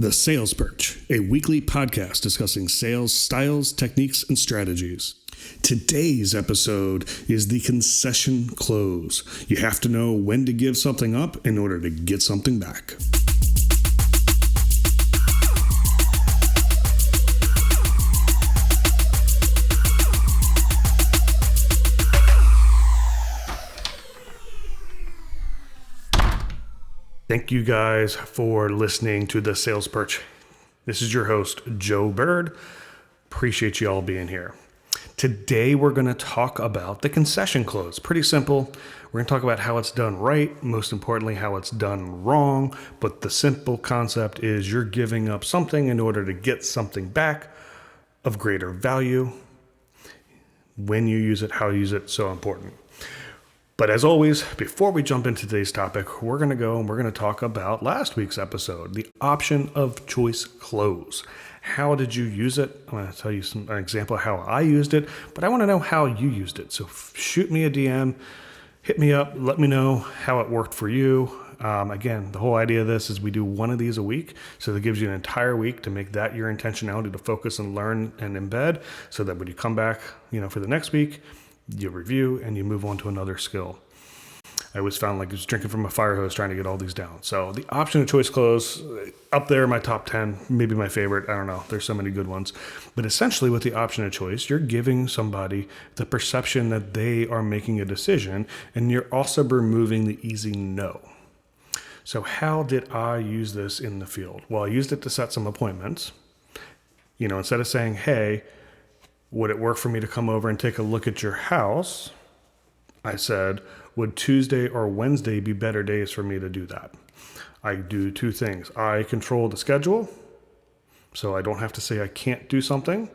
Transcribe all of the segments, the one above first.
The Sales Perch, a weekly podcast discussing sales styles, techniques, and strategies. Today's episode is the concession close. You have to know when to give something up in order to get something back. Thank you guys for listening to the Sales Perch. This is your host, Joe Bird. Appreciate you all being here. Today, we're going to talk about the concession close. Pretty simple. We're going to talk about how it's done right, most importantly, how it's done wrong. But the simple concept is you're giving up something in order to get something back of greater value. When you use it, how you use it, so important. But as always, before we jump into today's topic, we're going to go and we're going to talk about last week's episode, the option of choice close. How did you use it? I'm going to tell you an example of how I used it, but I want to know how you used it. So shoot me a DM, hit me up, let me know how it worked for you. Again, the whole idea of this is we do one of these a week. So that gives you an entire week to make that your intentionality to focus and learn and embed so that when you come back, for the next week, you review and you move on to another skill. I always found like I was drinking from a fire hose trying to get all these down. So the option of choice close, up there in my top 10, maybe my favorite. I don't know. There's so many good ones. But essentially with the option of choice, you're giving somebody the perception that they are making a decision, and you're also removing the easy no. So how did I use this in the field? Well, I used it to set some appointments. Instead of saying, hey, would it work for me to come over and take a look at your house? I said, would Tuesday or Wednesday be better days for me to do that? I do two things. I control the schedule, so I don't have to say I can't do something.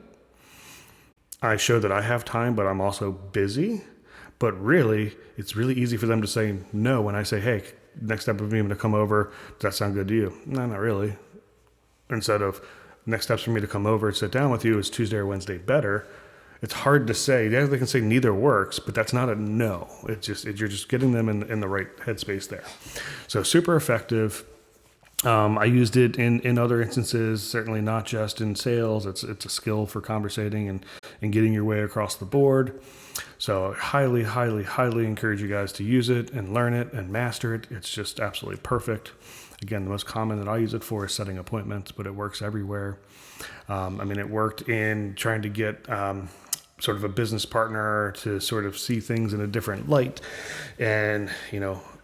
I show that I have time, but I'm also busy. But really, it's really easy for them to say no when I say, hey, next step would be to come over. Does that sound good to you? No, not really. Instead of, next steps for me to come over and sit down with you is Tuesday or Wednesday better. It's hard to say. They can say neither works, but that's not a no. You're just getting them in the right headspace there. So super effective. I used it in other instances, certainly not just in sales. It's a skill for conversating and getting your way across the board. So highly, highly, highly encourage you guys to use it and learn it and master it. It's just absolutely perfect. Again, the most common that I use it for is setting appointments, but it works everywhere. It worked in trying to get sort of a business partner to sort of see things in a different light. And,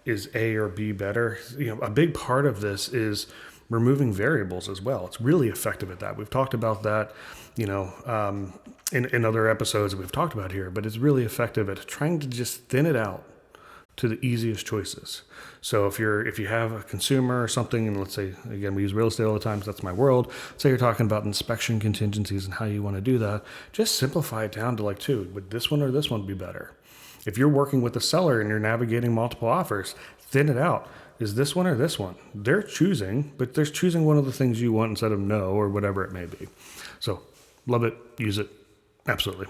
is A or B better? A big part of this is removing variables as well. It's really effective at that. We've talked about that, in other episodes that we've talked about here, but it's really effective at trying to just thin it out to the easiest choices. So if you have a consumer or something, and let's say, again, we use real estate all the time, so that's my world. Say you're talking about inspection contingencies and how you want to do that, just simplify it down to like two. Would this one or this one be better? If you're working with a seller and you're navigating multiple offers, thin it out. Is this one or this one? They're choosing, but they're choosing one of the things you want instead of no or whatever it may be. So love it, use it, absolutely.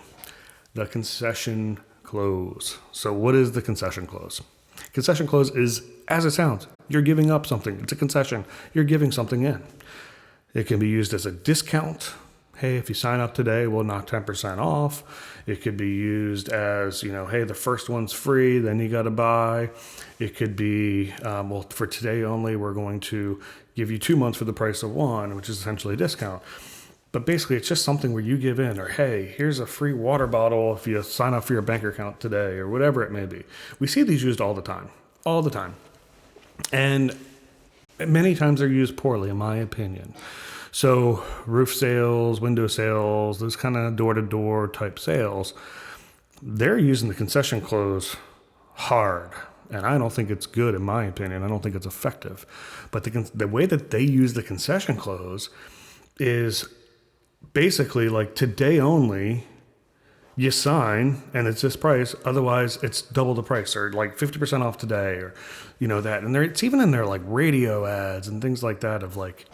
The concession close. So what is the concession close? Concession close is as it sounds. You're giving up something. It's a concession. You're giving something in. It can be used as a discount. Hey, if you sign up today, we'll knock 10% off. It could be used as, hey, the first one's free, then you got to buy. It could be, for today only, we're going to give you 2 months for the price of one, which is essentially a discount. But basically, it's just something where you give in, or hey, here's a free water bottle if you sign up for your bank account today, or whatever it may be. We see these used all the time. And many times they're used poorly, in my opinion. So roof sales, window sales, those kind of door-to-door type sales, they're using the concession close hard. And I don't think it's good, in my opinion. I don't think it's effective. But the way that they use the concession close is basically like today only, you sign and it's this price. Otherwise, it's double the price, or like 50% off today, or that. And it's even in their like radio ads and things like that of like,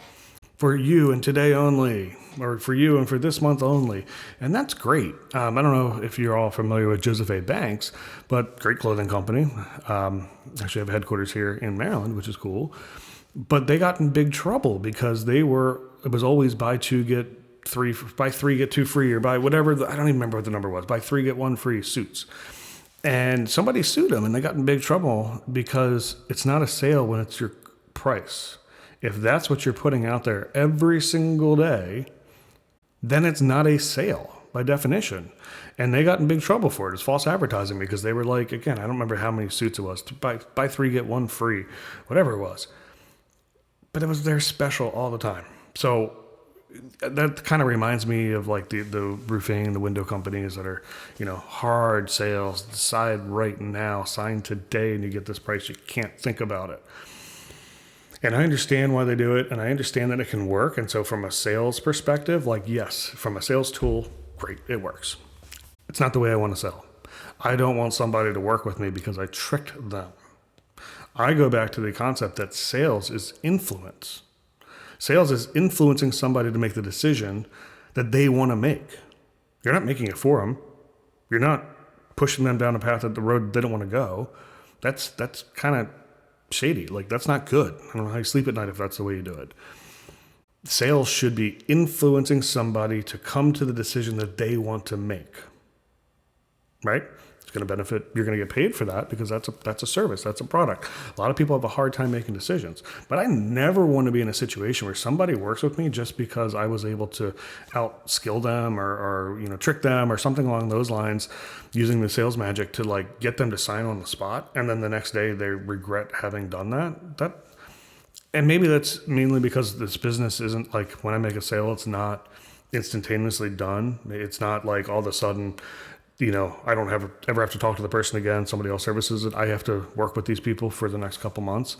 for you and today only, or for you and for this month only. And that's great. I don't know if you're all familiar with Joseph A. Banks, but great clothing company. Actually have headquarters here in Maryland, which is cool. But they got in big trouble because it was always buy three, get two free, or buy whatever, I don't even remember what the number was, buy three, get one free suits. And somebody sued them and they got in big trouble because it's not a sale when it's your price. If that's what you're putting out there every single day, then it's not a sale by definition. And they got in big trouble for it. It's false advertising because they were like, again, I don't remember how many suits it was, buy three, get one free, whatever it was. But it was their special all the time. So that kind of reminds me of like the roofing and the window companies that are, hard sales, decide right now, sign today, and you get this price. You can't think about it. And I understand why they do it, and I understand that it can work. And so from a sales perspective, like, yes, from a sales tool, great, it works. It's not the way I want to sell. I don't want somebody to work with me because I tricked them. I go back to the concept that sales is influence. Sales is influencing somebody to make the decision that they want to make. You're not making it for them. You're not pushing them down a path that the road they don't want to go. That's kind of shady. Like, that's not good. I don't know how you sleep at night if that's the way you do it. Sales should be influencing somebody to come to the decision that they want to make. Right? It's going to benefit. You're going to get paid for that because that's a service. That's a product. A lot of people have a hard time making decisions. But I never want to be in a situation where somebody works with me just because I was able to outskill them or trick them or something along those lines, using the sales magic to like get them to sign on the spot, and then the next day they regret having done that. And maybe that's mainly because this business isn't like, when I make a sale, it's not instantaneously done. It's not like all of a sudden, I don't ever have to talk to the person again. Somebody else services it. I have to work with these people for the next couple months.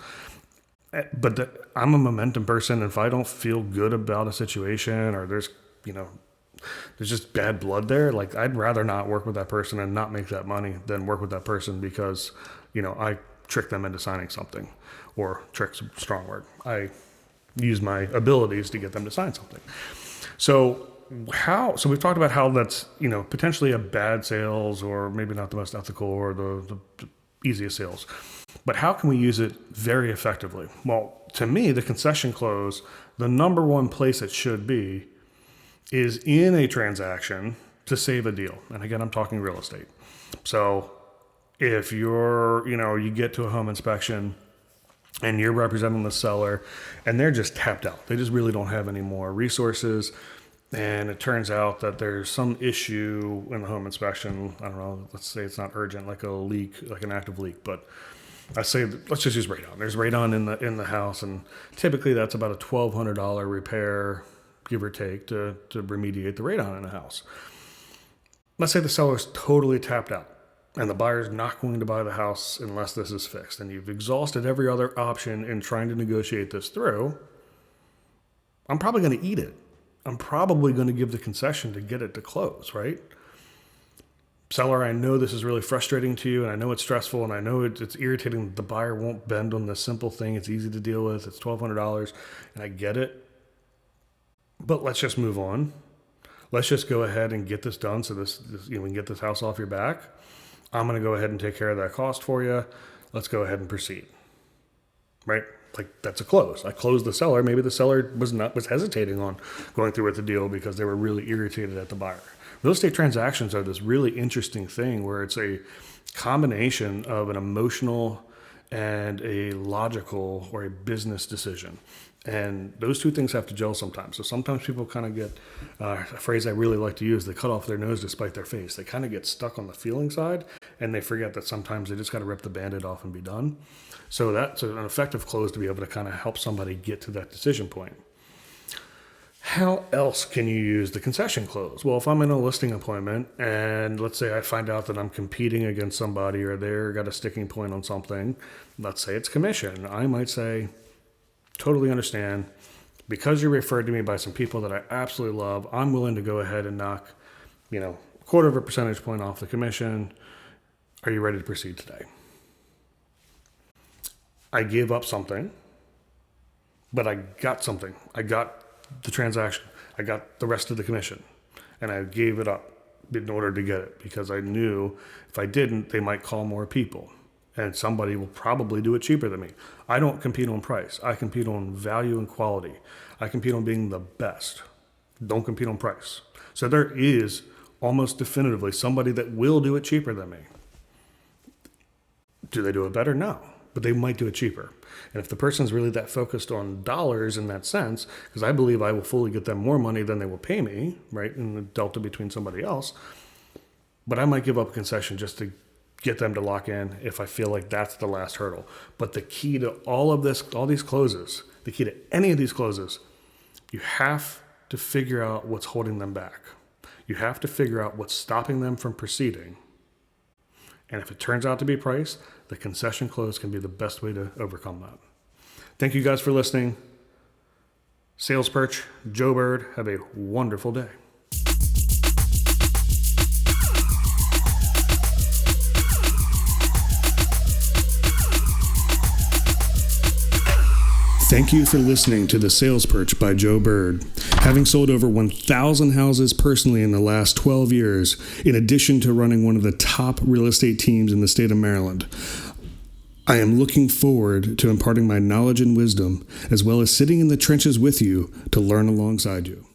But I'm a momentum person. If I don't feel good about a situation, or there's just bad blood there, like, I'd rather not work with that person and not make that money than work with that person because, I tricked them into signing something. Or trick's a strong word. I use my abilities to get them to sign something. So we've talked about how that's, potentially a bad sales, or maybe not the most ethical or the easiest sales. But how can we use it very effectively? Well, to me, the concession close, the number one place it should be is in a transaction to save a deal. And again, I'm talking real estate. So if you get to a home inspection and you're representing the seller and they're just tapped out, they just really don't have any more resources, and it turns out that there's some issue in the home inspection. I don't know, let's say it's not urgent, like a leak, like an active leak, but let's just use radon. There's radon in the house, and typically that's about a $1,200 repair, give or take, to remediate the radon in a house. Let's say the seller's totally tapped out and the buyer's not going to buy the house unless this is fixed, and you've exhausted every other option in trying to negotiate this through. I'm probably going to eat it. I'm probably going to give the concession to get it to close, right? Seller, I know this is really frustrating to you, and I know it's stressful, and I know it's irritating that the buyer won't bend on this simple thing. It's easy to deal with. It's $1,200, and I get it. But let's just move on. Let's just go ahead and get this done so this we can get this house off your back. I'm going to go ahead and take care of that cost for you. Let's go ahead and proceed. Right? Like, that's a close. I closed the seller. Maybe the seller was hesitating on going through with the deal because they were really irritated at the buyer. Real estate transactions are this really interesting thing where it's a combination of an emotional and a logical or a business decision. And those two things have to gel sometimes. So sometimes people kind of get, a phrase I really like to use, they cut off their nose to spite their face. They kind of get stuck on the feeling side, and they forget that sometimes they just got to rip the Band-Aid off and be done. So that's an effective close to be able to kind of help somebody get to that decision point. How else can you use the concession close? Well, if I'm in a listing appointment and let's say I find out that I'm competing against somebody or they're got a sticking point on something, let's say it's commission. I might say, totally understand, because you're referred to me by some people that I absolutely love, I'm willing to go ahead and knock, a quarter of a percentage point off the commission. Are you ready to proceed today? I gave up something, but I got something. I got the transaction. I got the rest of the commission, and I gave it up in order to get it because I knew if I didn't, they might call more people. and somebody will probably do it cheaper than me. I don't compete on price. I compete on value and quality. I compete on being the best. Don't compete on price. So there is almost definitively somebody that will do it cheaper than me. Do they do it better? No, but they might do it cheaper. And if the person's really that focused on dollars in that sense, because I believe I will fully get them more money than they will pay me, right, in the delta between somebody else, but I might give up a concession just to get them to lock in if I feel like that's the last hurdle. But the key to all of this, all these closes, the key to any of these closes, you have to figure out what's holding them back. You have to figure out what's stopping them from proceeding. And if it turns out to be price, the concession close can be the best way to overcome that. Thank you guys for listening. Sales Perch, Joe Bird, have a wonderful day. Thank you for listening to The Sales Perch by Joe Bird. Having sold over 1,000 houses personally in the last 12 years, in addition to running one of the top real estate teams in the state of Maryland, I am looking forward to imparting my knowledge and wisdom, as well as sitting in the trenches with you to learn alongside you.